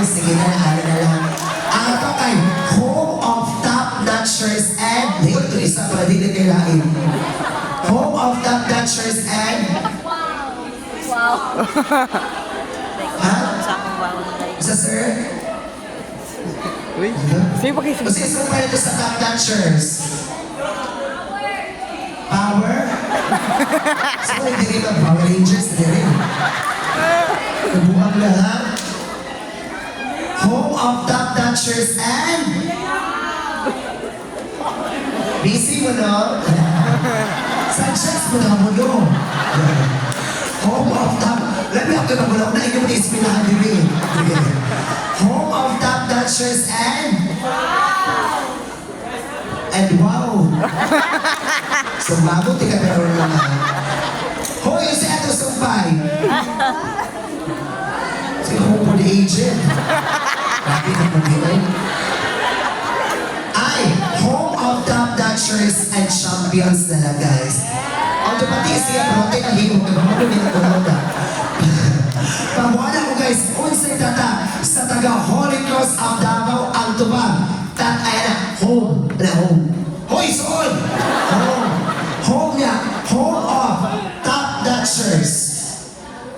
Sige na, ano na lang. Ang ito kay Home of Top Notchers and... Ngayon, ito isa para di na nilain. Home of Top Notchers and... Wow. Ha? Sakong wow na guys. Isa, sir? Uy, sige pa kayo. Kasi isa pa ito sa Top Notchers. Power? So, hindi rin ang Power Rangers, hindi rin. Nabuhang lahat. Home of Top Notchers and... Busy mo, no? Sanchez mo na mo, no? Home of Top... Labi ako na bulok na inyo mo na ispinahan din. Home of Top Notchers and... And wow! So, bago tika meron naman. Hoy, yung si Ato Sumpay! Si Home for the Agent. Bakit na pag-iwan? Ay, Home of Top Notchers and Champions na lang, guys. Ang pati siya, pero tayo nahimog na mga hindi na kulang na. Pamuha ko, guys, unsay tata sa taga Holy Cross of Davao, ang tubag. Tat ay na, home na home. Hoy, soon! Home. Home niya. Home of Top Notchers.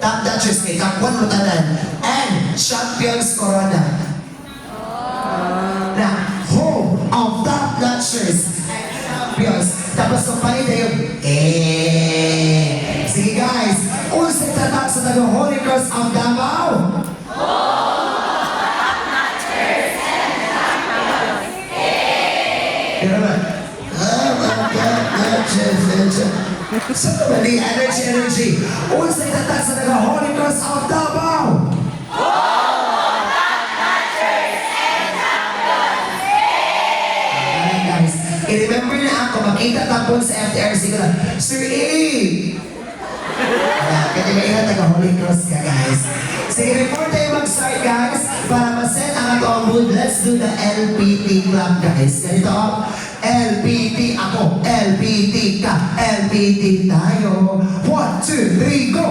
Top Notchers kay Kapwan Mutanan. And Champions Corona. Na home of Top Notchers and Champions. Tapos kung palita yung Sige guys, unsay tatak sa taga Holy Cross of Davao. Pero ba? Sa naman ni energy. Unsay tatak sa taga Holy Cross of Davao. Alright guys, i-remember na ako, makita tapon sa FTRC ko lang, Sir A! Kaya maingat taga Holy Cross ka guys. Sige, before tayo mag-start guys, para ma-set ang atong mood, let's do the LPT club guys. Ganito, LPT ako, LPT ka, LPT tayo. 1, 2, 3, go!